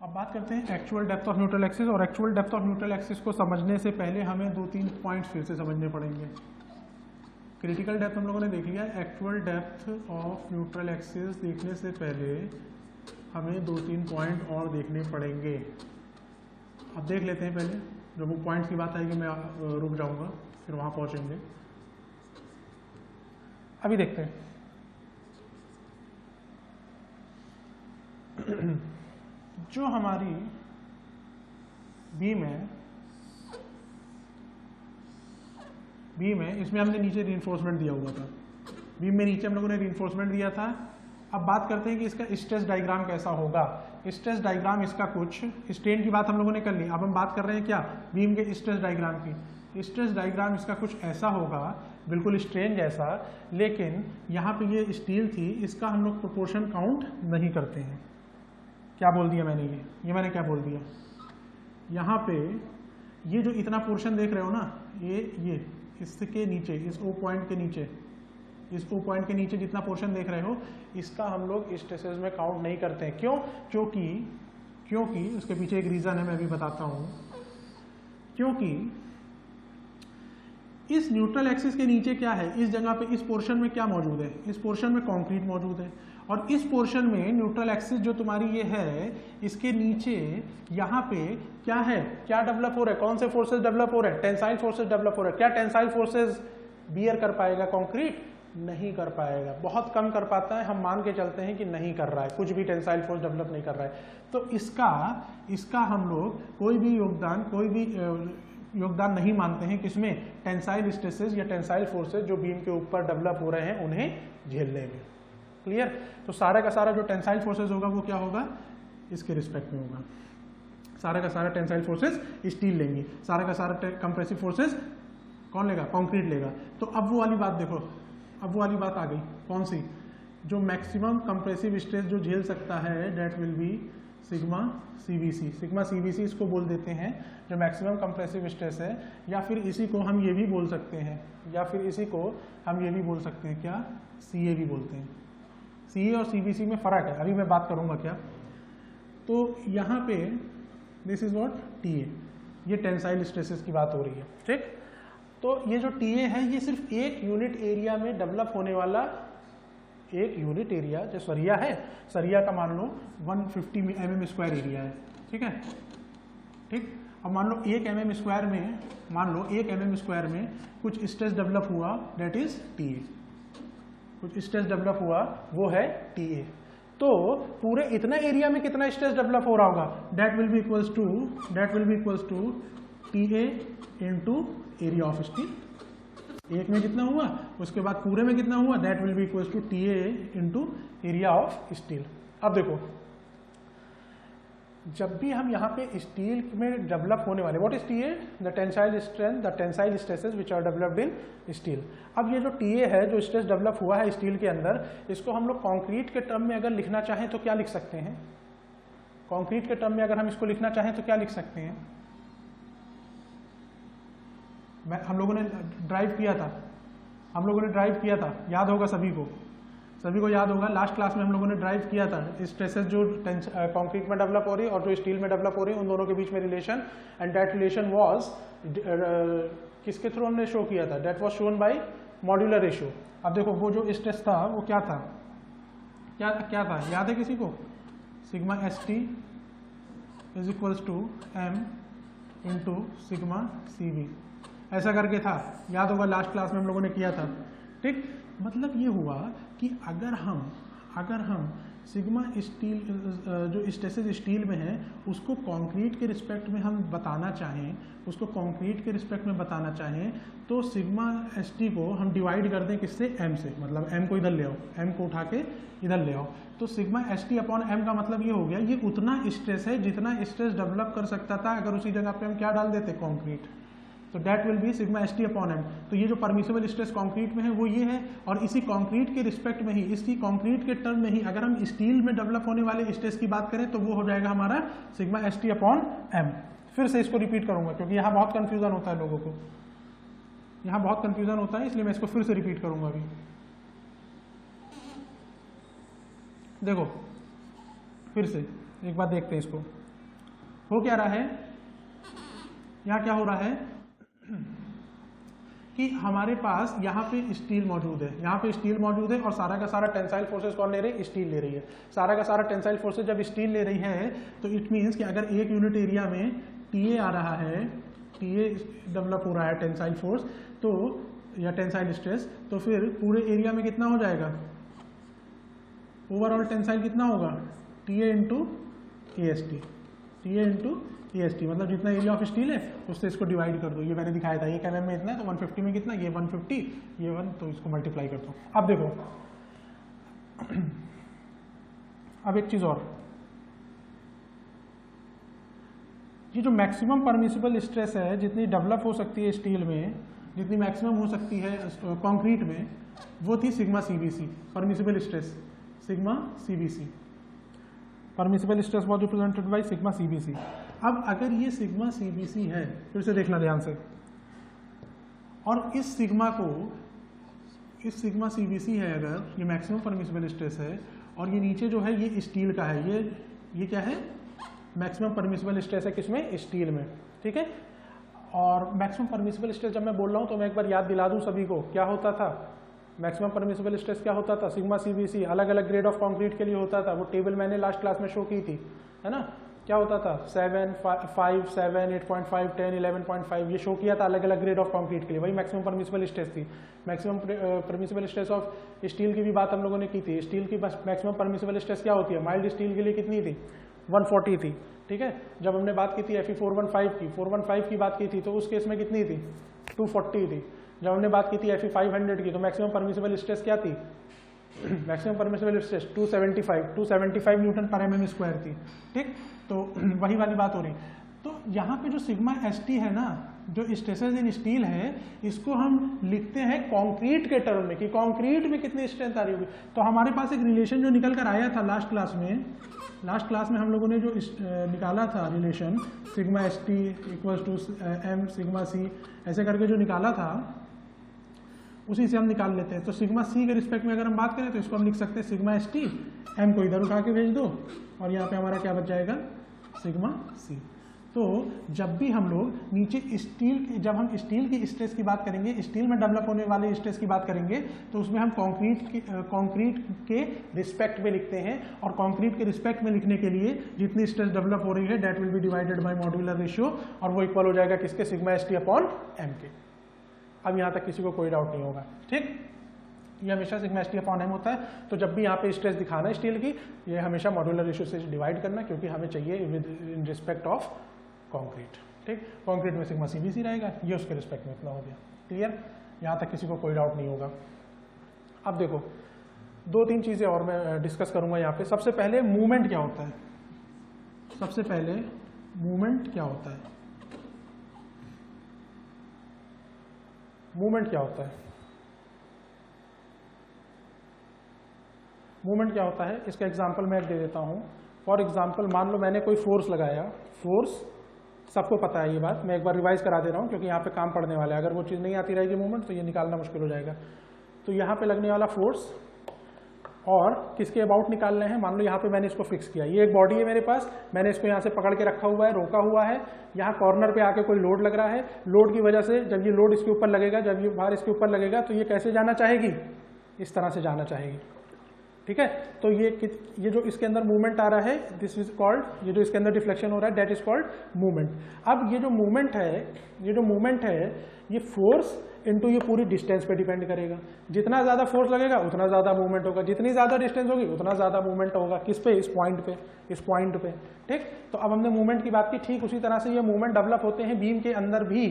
अब बात करते हैं actual depth of neutral axis. और actual depth of neutral axis को समझने से पहले हमें 2-3 पॉइंट्स फिर से समझने पड़ेंगे। क्रिटिकल डेप्थ हम लोगों ने देख लिया। Actual depth of neutral axis देखने से पहले हमें 2-3 पॉइंट और देखने पड़ेंगे। अब देख लेते हैं पहले, जब वो पॉइंट्स की बात आएगी मैं रुक जाऊंगा, फिर वहां पहुंचेंगे। अभी देखते हैं। जो हमारी बीम है इसमें हमने नीचे रीइंफोर्समेंट दिया हुआ था। बीम में नीचे हम लोगों ने रीइंफोर्समेंट दिया था। अब बात करते हैं कि इसका स्ट्रेस डायग्राम कैसा होगा। स्ट्रेस डायग्राम इसका कुछ, स्ट्रेन की बात हम लोगों ने कर ली, अब हम बात कर रहे हैं क्या, बीम के स्ट्रेस डायग्राम की। स्ट्रेस डायग्राम इसका कुछ ऐसा होगा, बिल्कुल स्ट्रेन जैसा, लेकिन यहाँ पे ये स्टील थी, इसका हम लोग प्रोपोर्शन काउंट नहीं करते हैं। क्या बोल दिया मैंने, ये मैंने क्या बोल दिया, यहाँ पे ये जो इतना पोर्शन देख रहे हो ना, ये इसके नीचे, इस ओ पॉइंट के नीचे, इस ओ पॉइंट के नीचे जितना पोर्शन देख रहे हो, इसका हम लोग स्ट्रेसेस में काउंट नहीं करते हैं। क्यों? क्योंकि उसके पीछे एक रीजन है, मैं भी बताता हूं। क्योंकि इस न्यूट्रल एक्सिस के नीचे क्या है, इस जगह पे, इस पोर्शन में क्या मौजूद है, इस पोर्शन में कंक्रीट मौजूद है। और इस पोर्शन में न्यूट्रल एक्सिस जो तुम्हारी ये है, इसके नीचे यहाँ पे क्या है, क्या डेवलप हो रहा है, कौन से फोर्सेस डेवलप हो रहे हैं, टेंसाइल फोर्सेस डेवलप हो रहे हैं। क्या टेंसाइल फोर्सेस बियर कर पाएगा कंक्रीट? नहीं कर पाएगा, बहुत कम कर पाता है। हम मान के चलते हैं कि नहीं कर रहा है, कुछ भी टेंसाइल फोर्स डेवलप नहीं कर रहा है। तो इसका हम लोग कोई भी योगदान नहीं मानते हैं किसमें, टेंसाइल स्ट्रेसेस या टेंसाइल फोर्सेस जो बीम के ऊपर डेवलप हो रहे हैं उन्हें झेलने में। क्लियर? तो सारा का सारा जो टेंसाइल फोर्सेस होगा वो क्या होगा, इसके रिस्पेक्ट में होगा। सारा का सारा टेंसाइल फोर्सेस स्टील लेंगी, सारा का सारा कंप्रेसिव फोर्सेस कौन लेगा, कंक्रीट लेगा। तो अब वो वाली बात देखो, अब वो वाली बात आ गई, कौन सी, जो मैक्सिमम कंप्रेसिव स्ट्रेस जो झेल सकता है, that will be sigma CVC. Sigma CVC इसको बोल देते हैं जो मैक्सिमम कंप्रेसिव स्ट्रेस है, या फिर इसी को हम ये भी बोल सकते हैं, क्या, सीए भी बोलते हैं। सीए और सीवीसी में फर्क है, अभी मैं बात करूंगा क्या। तो यहाँ पे दिस इज व्हाट, टीए, ये टेंसाइल स्ट्रेसेस की बात हो रही है, ठीक। तो ये जो टीए है, ये सिर्फ एक यूनिट एरिया में डेवलप होने वाला, एक यूनिट एरिया, जो सरिया है, सरिया का मान लो 150 mm स्क्वायर एरिया है, ठीक है, ठीक। अब मान लो 1 mm स्क्वायर में, कुछ स्ट्रेस डेवलप हुआ, डेट इज टीए, कुछ स्ट्रेस डेवलप हुआ, वो है टीए। तो पूरे इतना एरिया में कितना स्ट्रेस डेवलप हो रहा होगा, that will be equals to TA into area of steel. एक में कितना हुआ, उसके बाद पूरे में कितना हुआ, that will be equals to TA into area of steel. अब देखो, जब भी हम यहाँ पे स्टील में डेवलप होने वाले, what is TA, the tensile strength, the tensile stresses which are developed in steel. अब ये जो टीए है, जो स्ट्रेस डेवलप हुआ है स्टील के अंदर, इसको हम लोग कंक्रीट के टर्म में अगर लिखना चाहें तो क्या लिख सकते हैं, कंक्रीट के टर्म में अगर हम इसको लिखना चाहें तो क्या लिख सकते हैं। हम लोगों ने ड्राइव किया था, याद होगा सभी को याद होगा, लास्ट क्लास में हम लोगों ने ड्राइव किया था स्ट्रेसेस जो कंक्रीट में डेवलप हो रही है और जो स्टील में डेवलप हो रही है, उन दोनों के बीच में relation, and that relation was किसके थ्रू हमने शो किया था, that was shown by modular ratio. अब देखो, वो जो स्ट्रेस था वो क्या था, याद है किसी को, sigma S T is equals to M into sigma C V, ऐसा करके था, याद होगा, लास्ट क्लास में हम लोगों ने किया था, ठीक। मतलब ये हुआ कि अगर हम सिग्मा स्टील जो स्ट्रेसेस स्टील में है उसको कंक्रीट के रिस्पेक्ट में हम बताना चाहें, तो सिग्मा एस टी को हम डिवाइड कर दें किससे, एम से, मतलब एम को इधर ले आओ, एम को उठा के इधर ले आओ, तो sigma S T upon M का मतलब ये हो गया, ये उतना स्ट्रेस है जितना स्ट्रेस डेवलप कर सकता था अगर उसी जगह पे हम क्या डाल देते, कंक्रीट। तो that will be sigma S T upon M. तो ये जो परमिसिबल स्ट्रेस कंक्रीट में है वो ये है, और इसी कंक्रीट के रिस्पेक्ट में ही, इसकी कंक्रीट के टर्म में ही अगर हम स्टील में डेवलप होने वाले स्ट्रेस की बात करें तो वो हो जाएगा हमारा sigma S T upon M. फिर से इसको रिपीट करूंगा क्योंकि यहाँ बहुत कंफ्यूजन होता है लोगों को, इसलिए मैं इसको फिर से रिपीट करूंगा। अभी देखो, फिर से एक बार देखते हैं इसको, हो क्या रहा है, यहाँ क्या हो रहा है कि हमारे पास यहाँ पे स्टील मौजूद है, यहाँ पे स्टील मौजूद है और सारा का सारा टेंसाइल फोर्सेस कौन ले रही है, स्टील ले रही है। सारा का सारा टेंसाइल फोर्सेस जब स्टील ले रही है तो इट मीन्स कि अगर एक यूनिट एरिया में TA आ रहा है, TA डेवलप हो रहा है टेंसाइल फोर्स तो या टेंसाइल स्ट्रेस, तो फिर पूरे एरिया में कितना हो जाएगा, ओवरऑल टेंसाइल कितना होगा, TA into AST, TA into AST, मतलब जितना एरिया ऑफ स्टील है उससे इसको डिवाइड कर दो। ये मैंने दिखाया था, 1 mm में इतना है तो 150 में कितना, ये 150, ये 1, तो इसको मल्टीप्लाई कर दो। अब देखो अब एक चीज और, ये जो मैक्सिमम परमिसिबल स्ट्रेस है जितनी डेवलप हो सकती है स्टील में, जितनी मैक्सिमम हो सकती है कंक्रीट में, वो थी sigma CBC permissible stress, sigma CBC permissible stress was represented by sigma CBC। अब अगर ये सिग्मा CBC है, फिर से देखना ध्यान से, और इस सिग्मा CBC है, अगर ये मैक्सिमम परमिसिबल स्ट्रेस है और ये नीचे जो है ये स्टील का है, ये क्या है, मैक्सिमम परमिसिबल स्ट्रेस है किसमें, स्टील में, ठीक है। और मैक्सिमम परमिसिबल स्ट्रेस जब मैं बोल रहा हूँ तो मैं एक बार याद दिला दूँ सभी को, क्या होता था मैक्सिमम परमिसिबल स्ट्रेस, क्या होता था, सिग्मा CBC अलग अलग ग्रेड ऑफ कंक्रीट के लिए होता था। वो टेबल मैंने लास्ट क्लास में शो की थी, है ना, क्या होता था 7, 5, 7, 8.5, 10, 11.5, ये शो किया था अलग अलग ग्रेड ऑफ कंक्रीट के लिए, वही मैक्सिमम परमिसिबल स्ट्रेस थी। Maximum permissible stress of steel की भी बात हम लोगों ने की थी। स्टील की मैक्सिमम परमिसिबल स्ट्रेस क्या होती है, माइल्ड स्टील के लिए कितनी थी, 140 थी, ठीक है। जब हमने बात की थी Fe 415 की बात की थी तो उस केस में कितनी थी, 240 थी। जब हमने बात की थी Fe 500 की तो मैक्सिमम परमिसिबल स्ट्रेस क्या थी, मैक्सिमम परमिसिबल स्ट्रेस 275 न्यूटन पर mm स्क्वायर थी, ठीक। तो वही वाली बात हो रही। तो यहाँ पे जो सिग्मा ST है ना, जो स्ट्रेसेस इन स्टील है, इसको हम लिखते हैं कंक्रीट के टर्म में कि कंक्रीट में कितनी स्ट्रेंथ आ रही होगी। तो हमारे पास एक रिलेशन जो निकल कर आया था लास्ट क्लास में हम लोगों ने जो निकाला था relation, sigma ST equals to M sigma C ऐसे करके जो निकाला था, उसी से हम निकाल लेते हैं। तो सिग्मा C के रिस्पेक्ट में अगर हम बात करें तो इसको हम लिख सकते हैं सिग्मा ST, M को इधर उठा के भेज दो और यहाँ पे हमारा क्या बच जाएगा, सिग्मा C। तो जब भी हम लोग नीचे जब हम स्टील की स्ट्रेस की बात करेंगे, स्टील में डेवलप होने वाले स्ट्रेस की बात करेंगे, तो उसमें हम कंक्रीट के रिस्पेक्ट में लिखते हैं। और कंक्रीट के रिस्पेक्ट में लिखने के लिए जितनी स्ट्रेस डेवलप हो रही है that will B divided by modular ratio, और वो इक्वल हो जाएगा किसके, सिग्मा ST अपॉन M के। अब यहाँ तक किसी को कोई डाउट नहीं होगा, ठीक। ये हमेशा सिग्मा ST अपॉन M होता है। तो जब भी यहाँ पे स्ट्रेस दिखाना है स्टील की, ये हमेशा मॉड्यूलर रेशियो से डिवाइड करना, क्योंकि हमें चाहिए with in respect of concrete, ठीक। कंक्रीट में सिग्मा CBC रहेगा, ये उसके रिस्पेक्ट में इतना हो गया, क्लियर। यहाँ तक किसी को कोई डाउट नहीं होगा। अब देखो 2-3 चीजें और मैं डिस्कस करूंगा यहाँ पे। सबसे पहले मूवमेंट क्या होता है, सबसे पहले मूवमेंट क्या होता है, मूवमेंट क्या होता है, मूवमेंट क्या होता है, इसका एग्जांपल मैं दे देता हूँ। फॉर एग्जांपल मान लो मैंने कोई फोर्स लगाया, फोर्स सबको पता है ये बात, मैं एक बार रिवाइज करा दे रहा हूँ क्योंकि यहाँ पे काम पड़ने वाला है। अगर वो चीज़ नहीं आती रहेगी मूवमेंट तो ये निकालना मुश्किल हो जाएगा। तो यहाँ पे लगने वाला फोर्स और किसके अबाउट निकालने हैं, मान लो यहाँ पे मैंने इसको फिक्स किया, ये एक बॉडी है मेरे पास, मैंने इसको यहाँ से पकड़ के रखा हुआ है, रोका हुआ है, यहाँ कॉर्नर पे आके कोई लोड लग रहा है, लोड की वजह से जब ये लोड इसके ऊपर लगेगा, जब ये भार इसके ऊपर लगेगा तो ये कैसे जाना चाहेगी, इस तरह से जाना चाहेगी, ठीक है। तो ये जो इसके अंदर मूवमेंट आ रहा है, दिस इज कॉल्ड, ये जो इसके अंदर डिफ्लेक्शन हो रहा है दैट इज कॉल्ड मूवमेंट। अब ये जो मूवमेंट है, ये फोर्स इनटू ये पूरी डिस्टेंस पे डिपेंड करेगा। जितना ज्यादा फोर्स लगेगा उतना ज्यादा मूवमेंट होगा, जितनी ज्यादा डिस्टेंस होगी उतना ज्यादा मूवमेंट होगा। किस पे, इस पॉइंट पे, ठीक। तो अब हमने मूवमेंट की बात की, ठीक उसी तरह से ये मूवमेंट डेवलप होते हैं बीम के अंदर भी,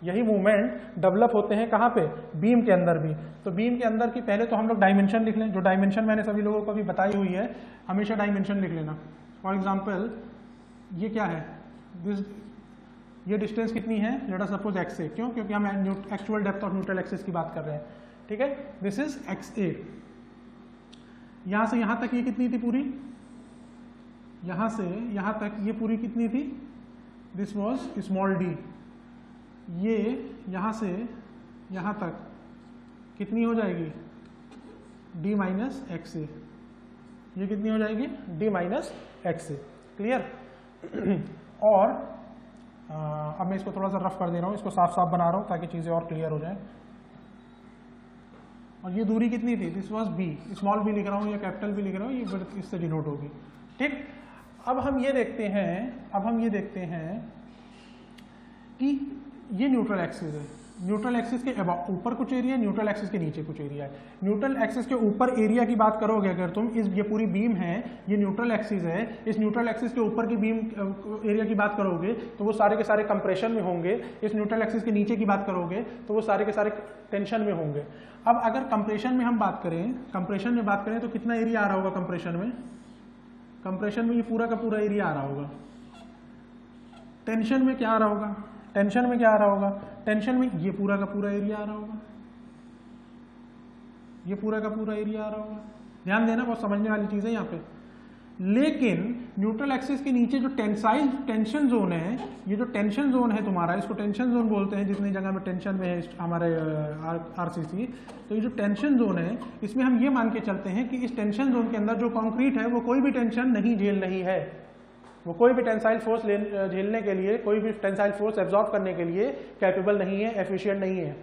यही मूवमेंट डेवलप होते हैं कहाँ पे, बीम के अंदर भी। तो बीम के अंदर की पहले तो हम लोग डायमेंशन लिख लें, जो डायमेंशन मैंने सभी लोगों को भी बताई हुई है, हमेशा डायमेंशन लिख लेना। फॉर एग्जांपल ये क्या है, ये डिस्टेंस कितनी है, लेट अस सपोज XA, क्यों, क्योंकि हम actual depth of neutral axis की बात कर रहे हैं, ठीक है। दिस इज XA, यहां से यहां तक ये कितनी थी पूरी, यहां से यहां तक ये पूरी कितनी थी, दिस वॉज स्मॉल d। ये यहां से यहां तक कितनी हो जाएगी, d माइनस XA, ये कितनी हो जाएगी, d माइनस XA, क्लियर। और अब मैं इसको थोड़ा सा रफ कर दे रहा हूँ, इसको साफ साफ बना रहा हूँ ताकि चीज़ें और क्लियर हो जाए। और ये दूरी कितनी थी, this was B, small B लिख रहा हूँ या कैपिटल बी लिख रहा हूँ, ये विड्थ इससे डिनोट होगी। ठीक, अब हम ये देखते हैं कि ये न्यूट्रल एक्सिस है, न्यूट्रल एक्सिस के ऊपर कुछ एरिया, न्यूट्रल एक्सिस के नीचे कुछ एरिया है। न्यूट्रल एक्सिस के ऊपर एरिया की बात करोगे अगर तुम, ये पूरी बीम है, ये न्यूट्रल एक्सिस है, इस न्यूट्रल एक्सिस के ऊपर की बीम एरिया की बात करोगे तो वो सारे के सारे कंप्रेशन में होंगे। इस न्यूट्रल एक्सिस के नीचे की बात करोगे तो वो सारे के सारे टेंशन में होंगे। अब अगर कंप्रेशन में हम बात करें, तो कितना एरिया आ रहा होगा कंप्रेशन में? कंप्रेशन में ये पूरा का पूरा एरिया आ रहा होगा। टेंशन में क्या आ रहा होगा? टेंशन में ये पूरा का पूरा एरिया आ रहा होगा, ये पूरा का पूरा एरिया आ रहा होगा। ध्यान देना, बहुत समझने वाली चीज है यहाँ पे। लेकिन न्यूट्रल एक्सिस के नीचे जो टेंसाइल टेंशन जोन है, ये जो टेंशन जोन है तुम्हारा, इसको टेंशन जोन बोलते हैं, जितनी जगह में टेंशन में है हमारे आरसीसी। तो ये जो टेंशन जोन है, इसमें हम ये मान के चलते हैं कि इस टेंशन जोन के अंदर जो कंक्रीट है वो कोई भी टेंशन नहीं झेल रही है, वो कोई भी टेंसाइल फोर्स झेलने के लिए, कोई भी टेंसाइल फोर्स एब्जॉर्ब करने के लिए कैपेबल नहीं है, एफिशिएंट नहीं है,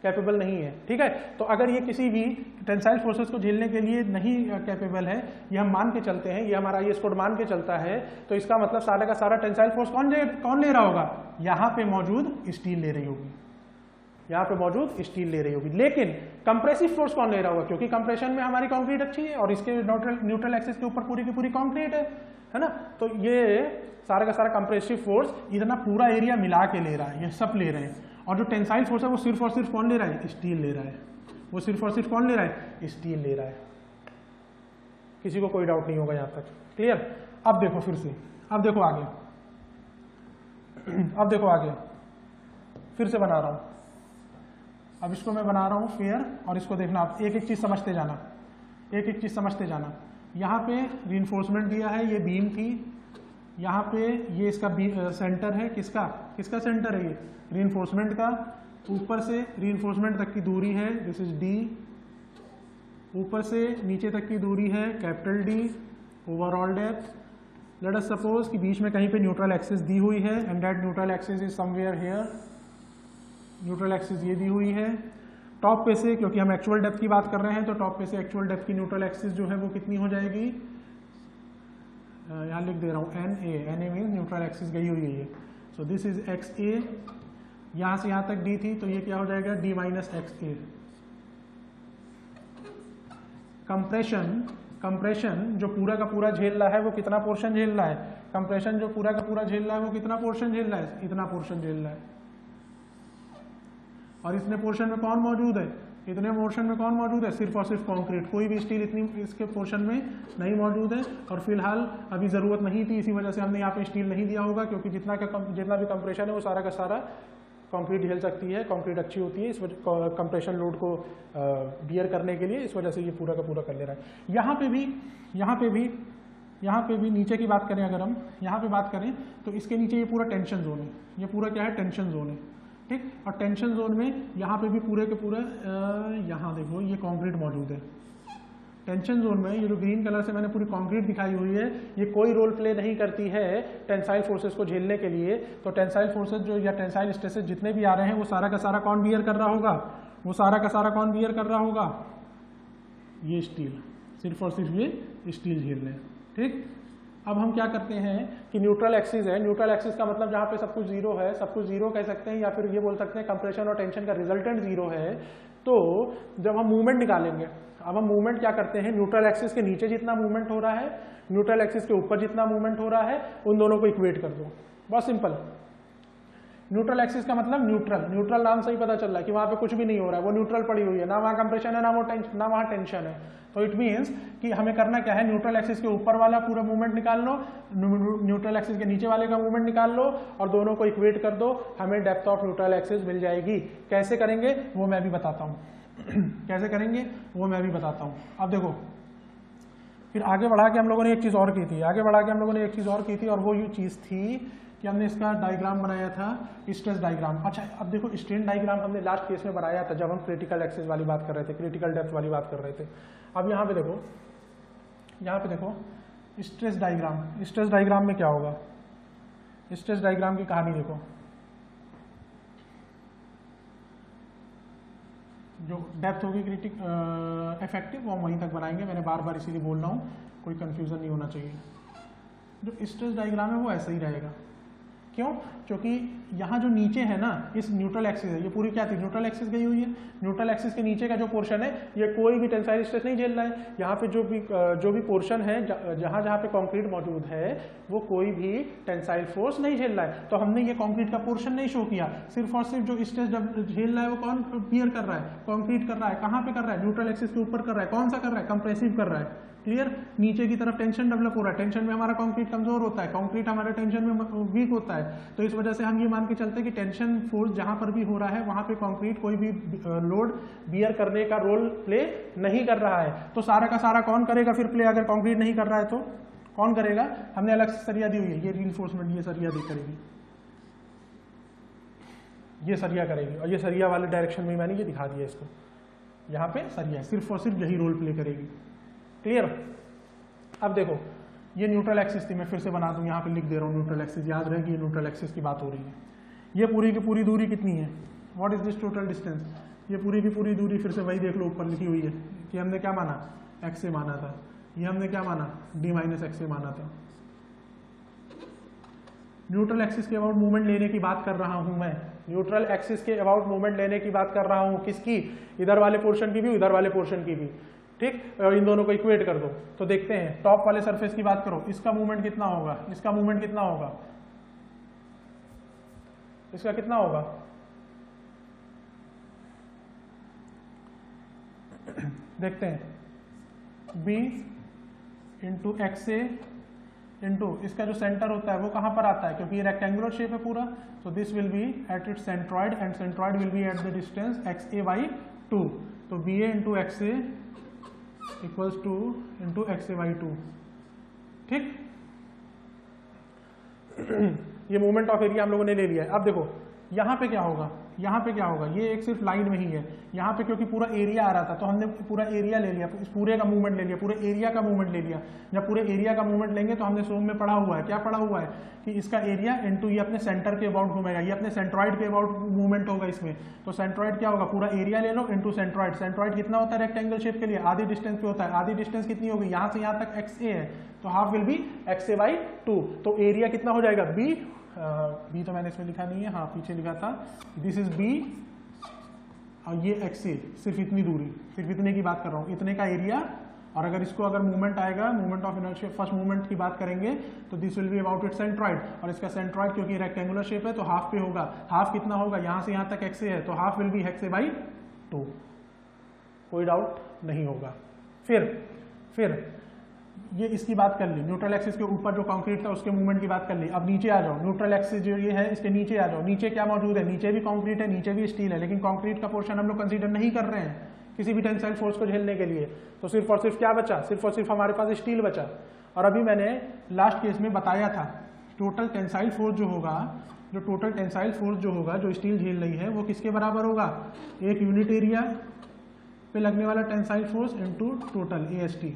कैपेबल नहीं है। ठीक है, तो अगर ये किसी भी टेंसाइल फोर्सेस को झेलने के लिए नहीं कैपेबल है, ये हम मान के चलते हैं, ये हमारा ये कोड मान के चलता है, तो इसका मतलब सारा का सारा टेंसाइल फोर्स कौन ले रहा होगा? यहाँ पे मौजूद स्टील ले रही होगी, यहाँ पे मौजूद स्टील ले रही होगी। लेकिन कंप्रेसिव फोर्स कौन ले रहा होगा? क्योंकि कंप्रेशन में हमारी कंक्रीट अच्छी है और इसके न्यूट्रल एक्सिस के ऊपर पूरी की पूरी कंक्रीट है ना। तो ये सारा का सारा कंप्रेसिव फोर्स इतना पूरा एरिया मिला के ले रहा है, ये सब ले रहे हैं। और जो टेंसाइल फोर्स है वो सिर्फ और सिर्फ कौन ले रहा है? स्टील ले रहा है। वो सिर्फ और सिर्फ कौन ले रहा है? स्टील ले रहा है। किसी को कोई डाउट नहीं होगा यहाँ तक, क्लियर? अब देखो फिर से, अब देखो आगे, फिर से बना रहा हूं। अब इसको मैं बना रहा हूं फेयर, और इसको देखना, आप एक एक चीज समझते जाना, यहाँ पे रीइंफोर्समेंट दिया है, ये बीम थी, यहाँ पे ये इसका सेंटर है, किसका सेंटर है? ये रीइंफोर्समेंट का। ऊपर से रीइंफोर्समेंट तक की दूरी है, दिस इज डी। ऊपर से नीचे तक की दूरी है capital D, overall depth. Let us suppose कि बीच में कहीं पे न्यूट्रल एक्सिस दी हुई है, and that neutral axis is somewhere here, neutral axis ये दी हुई है। टॉप पे से, क्योंकि हम एक्चुअल डेप्थ की बात कर रहे हैं, तो टॉप पे से एक्चुअल डेप्थ की न्यूट्रल एक्सिस जो है वो कितनी हो जाएगी? यहाँ लिख दे रहा हूँ N A mean neutral axis गई हुई है ये। So this is X A, यहाँ से यहाँ तक डी थी, तो ये क्या हो जाएगा? डी माइनस एक्स ए। कंप्रेशन जो पूरा का पूरा झेल रहा है वो कितना पोर्शन झेल रहा है? कंप्रेशन जो पूरा का पूरा झेल रहा है वो कितना पोर्शन झेल रहा है? इतना पोर्शन झेल रहा है। और इतने पोर्शन में कौन मौजूद है? इतने पोर्शन में कौन मौजूद है? सिर्फ और सिर्फ कंक्रीट, कोई भी स्टील इतनी इसके पोर्शन में नहीं मौजूद है। और फिलहाल अभी ज़रूरत नहीं थी, इसी वजह से हमने यहाँ पे स्टील नहीं दिया होगा, क्योंकि जितना भी कंप्रेशन है वो सारा का सारा कंक्रीट झेल सकती है, कंक्रीट अच्छी होती है, इस वजह कंप्रेशन लोड को बियर करने के लिए, इस वजह से ये पूरा का पूरा कर ले रहा है। यहाँ पे भी नीचे की बात करें, अगर हम यहाँ पे बात करें तो इसके नीचे ये पूरा टेंशन जोन है, ये पूरा क्या है? टेंशन जोन है। ठीक, और टेंशन जोन में यहाँ पे भी पूरे के पूरे यहाँ देखो ये कंक्रीट मौजूद है। टेंशन जोन में ये जो ग्रीन कलर से मैंने पूरी कंक्रीट दिखाई हुई है, ये कोई रोल प्ले नहीं करती है टेंसाइल फोर्सेस को झेलने के लिए। तो टेंसाइल फोर्सेस जो या टेंसाइल स्ट्रेसेस जितने भी आ रहे हैं वो सारा का सारा कौन बियर कर रहा होगा? वो सारा का सारा कौन बियर कर रहा होगा? ये स्टील, सिर्फ और सिर्फ ये स्टील झेल रहे हैं। ठीक, अब हम क्या करते हैं कि न्यूट्रल एक्सिस है, न्यूट्रल एक्सिस का मतलब जहाँ पे सब कुछ जीरो है, सब कुछ जीरो कह सकते हैं, या फिर ये बोल सकते हैं कंप्रेशन और टेंशन का रिजल्टेंट जीरो है। तो जब हम मूवमेंट निकालेंगे, अब हम मूवमेंट क्या करते हैं? न्यूट्रल एक्सिस के नीचे जितना मूवमेंट हो रहा है, न्यूट्रल एक्सिस के ऊपर जितना मूवमेंट हो रहा है, उन दोनों को इक्वेट कर दो। बहुत सिंपल। न्यूट्रल एक्सिस का मतलब न्यूट्रल नाम से ही पता चल रहा है कि वहां पे कुछ भी नहीं हो रहा है, वो न्यूट्रल पड़ी हुई है, ना वहां कंप्रेशन है, ना वहां टेंशन है। तो इट मीन्स कि हमें करना क्या है? न्यूट्रल एक्सिस के ऊपर वाला पूरा मूवमेंट निकाल लो, न्यूट्रल एक्सिस के नीचे वाले का मूवमेंट निकाल लो, और दोनों को इक्वेट कर दो, हमें डेप्थ ऑफ न्यूट्रल एक्सिस मिल जाएगी। कैसे करेंगे वो मैं भी बताता हूँ कैसे करेंगे वो मैं भी बताता हूँ। अब देखो, फिर आगे बढ़ा के हम लोगों ने एक चीज़ और की थी, और वो ये चीज़ थी कि हमने इसका डायग्राम बनाया था, स्ट्रेस डायग्राम। अच्छा, अब देखो स्ट्रेन डायग्राम हमने लास्ट केस में बनाया था जब हम क्रिटिकल एक्सिस वाली बात कर रहे थे, क्रिटिकल डेप्थ वाली बात कर रहे थे। अब यहाँ पे देखो स्ट्रेस डायग्राम में क्या होगा? स्ट्रेस डायग्राम की कहानी देखो, जो डेप्थ होगी क्रिटिक इफेक्टिव वो हम वहीं तक बनाएंगे, मैंने बार बार इसीलिए बोल रहा हूँ, कोई कंफ्यूजन नहीं होना चाहिए। जो स्ट्रेस डायग्राम है वो ऐसा ही रहेगा, क्यों? क्योंकि यहाँ जो नीचे है ना, इस न्यूट्रल एक्सिस है, ये पूरी क्या थी, न्यूट्रल एक्सिस गई हुई है। न्यूट्रल एक्सिस के नीचे का जो पोर्शन है ये कोई भी टेंसाइल स्ट्रेस नहीं झेल रहा है। यहाँ पे जो भी पोर्शन है जहाँ जहाँ पे कंक्रीट मौजूद है वो कोई भी टेंसाइल फोर्स नहीं झेल रहा है। तो हमने ये कंक्रीट का पोर्शन नहीं शो किया, सिर्फ और सिर्फ जो स्ट्रेस झेल रहा है वो कौन बियर कर रहा है, कंक्रीट कर रहा है। कहाँ पे कर रहा है? न्यूट्रल एक्सिस के ऊपर कर रहा है। कौन सा कर रहा है? कंप्रेसिव कर रहा है। क्लियर? नीचे की तरफ टेंशन डेवलप हो रहा है, टेंशन में हमारा कंक्रीट कमजोर होता है, कंक्रीट हमारे टेंशन में वीक होता है। तो इस वजह से हम ये मान के चलते हैं कि टेंशन फोर्स जहां पर भी हो रहा है वहां पे कंक्रीट कोई भी लोड बियर करने का रोल प्ले नहीं कर रहा है। तो सारा का सारा कौन करेगा फिर प्ले? अगर कंक्रीट नहीं कर रहा है तो कौन करेगा? हमने अलग से सरिया दी हुई है, ये रीइंफोर्समेंट, ये सरिया दी करेगी, ये सरिया करेगी, और ये सरिया वाले डायरेक्शन में मैंने ये दिखा दिया इसको, यहाँ पे सरिया सिर्फ और सिर्फ यही रोल प्ले करेगी। क्लियर? अब देखो ये न्यूट्रल एक्सिस थी, मैं फिर से बना दूं, यहाँ पे लिख दे रहा हूँ न्यूट्रल एक्सिस, याद रहे कि ये न्यूट्रल एक्सिस की बात हो रही है। ये पूरी की पूरी दूरी कितनी है? What is this total distance? ये पूरी की पूरी दूरी फिर से वही देख लो, ऊपर लिखी हुई है कि हमने क्या माना, एक्स से माना था। ये हमने क्या माना, डी माइनस एक्स से माना था। न्यूट्रल एक्सिस के अबाउट मूवमेंट लेने की बात कर रहा हूं मैं, न्यूट्रल एक्सिस के अबाउट मूवमेंट लेने की बात कर रहा हूं। किसकी? इधर वाले पोर्शन की भी, इधर वाले पोर्शन की भी। ठीक, और इन दोनों को इक्वेट कर दो तो देखते हैं। टॉप वाले सरफेस की बात करो, इसका मूवमेंट कितना होगा, इसका मूवमेंट कितना होगा, इसका कितना होगा? देखते हैं, b इंटू एक्स ए इंटू इसका जो सेंटर होता है वो कहां पर आता है, क्योंकि ये रेक्टेंगुलर शेप है पूरा, तो this will be at its centroid and centroid will be at the distance X A by 2। तो B A into X A equals to into X A by 2। ठीक, ये मोमेंट ऑफ एरिया हम लोगों ने ले लिया है। अब देखो यहाँ पे क्या होगा, यहाँ पे क्या होगा, ये एक सिर्फ लाइन में ही है, यहाँ पे क्योंकि पूरा एरिया आ रहा था तो हमने पूरा एरिया ले लिया, इस पूरे का मूवमेंट ले लिया, पूरे एरिया का मूवमेंट ले लिया। जब पूरे एरिया का मूवमेंट लेंगे तो हमने सोम में पढ़ा हुआ है, क्या पढ़ा हुआ है कि इसका एरिया इनटू ये अपने सेंटर के अबाउट घूमेगा, ये अपने सेंट्रॉइड के अबाउट मूवमेंट होगा इसमें। तो सेंट्रॉइड क्या होगा, पूरा एरिया ले लो इनटू सेंट्रॉइड। सेंट्रॉइड कितना होता है रेक्टेंगल शेप के लिए, आधी डिस्टेंस पे होता है। आधी डिस्टेंस कितनी होगी, यहाँ से यहाँ तक एक्स ए है, तो half will be x A by 2। तो एरिया कितना हो जाएगा, बी बी तो मैंने इसमें लिखा नहीं है, हाँ पीछे लिखा था, दिस इज बी और ये एक्स ए, सिर्फ इतनी दूरी, सिर्फ इतने की बात कर रहा हूँ, इतने का एरिया। और अगर इसको अगर मूवमेंट आएगा, movement of inertia, first movement की बात करेंगे तो this will be about it centroid, और इसका सेंट्रॉइड क्योंकि रेक्टेंगुलर शेप है तो हाफ पे होगा। हाफ कितना होगा, यहाँ से यहाँ तक एक्स ए है तो half will be x A by 2, कोई डाउट नहीं होगा। फिर ये इसकी बात कर ली, न्यूट्रल एक्सिस के ऊपर जो कंक्रीट था उसके मूवमेंट की बात कर ली। अब नीचे आ जाओ, न्यूट्रल एक्सिस जो ये है इसके नीचे आ जाओ, नीचे क्या मौजूद है, नीचे भी कंक्रीट है, नीचे भी स्टील है, लेकिन कंक्रीट का पोर्शन हम लोग कंसीडर नहीं कर रहे हैं किसी भी टेंसाइल फोर्स को झेलने के लिए। तो सिर्फ और सिर्फ क्या बचा, सिर्फ और सिर्फ हमारे पास स्टील बचा। और अभी मैंने लास्ट केस में बताया था टोटल टेंसाइल फोर्स जो होगा, जो टोटल टेंसाइल फोर्स जो होगा जो स्टील झेल रही है वो किसके बराबर होगा, एक यूनिट एरिया पे लगने वाला tensile force into total AST।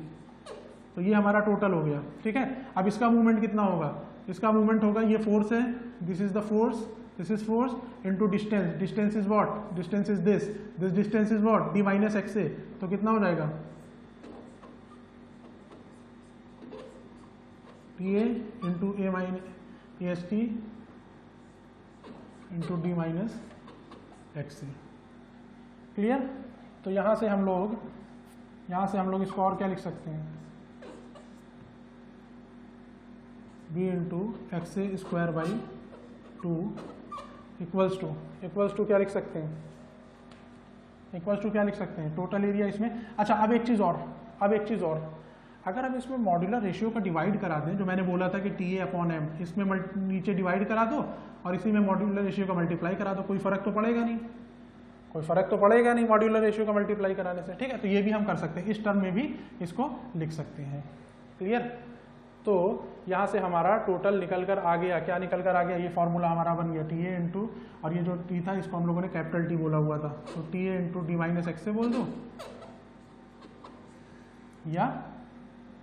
तो ये हमारा टोटल हो गया। ठीक है, अब इसका मूवमेंट कितना होगा, इसका मूवमेंट होगा, ये फोर्स है, this is the force, this is force into distance, distance is what, distance is this distance is what, D minus X A. तो कितना हो जाएगा, T A into A minus AST into D minus X A. Clear? तो यहाँ से हम लोग इसको और क्या लिख सकते हैं, B into X A square by 2 equals to क्या लिख सकते हैं, टोटल एरिया इसमें। अच्छा अब एक चीज़ और, अगर हम इसमें मॉड्यूलर रेशियो का डिवाइड करा दें, जो मैंने बोला था कि TA अपॉन M, इसमें नीचे डिवाइड करा दो और इसी में मॉड्यूलर रेशियो का मल्टीप्लाई करा दो, कोई फर्क तो पड़ेगा नहीं, मॉड्यूलर रेशियो का मल्टीप्लाई कराने से। ठीक है, तो ये भी हम कर सकते हैं, इस टर्म में भी इसको लिख सकते हैं। क्लियर? तो यहाँ से हमारा टोटल निकल कर आ गया, क्या निकल कर आ गया, ये फॉर्मूला हमारा बन गया TA इंटू, और ये जो T था इसको हम लोगों ने कैपिटल T बोला हुआ था, तो TA into D minus x से बोल दो या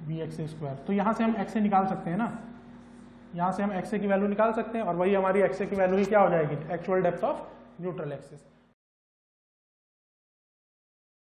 बी एक्स ए स्क्वायर। तो यहाँ से हम एक्स से निकाल सकते हैं ना, यहाँ से हम एक्स की वैल्यू निकाल सकते हैं और वही हमारी एक्स की वैल्यू ही क्या हो जाएगी, actual depth of neutral axis.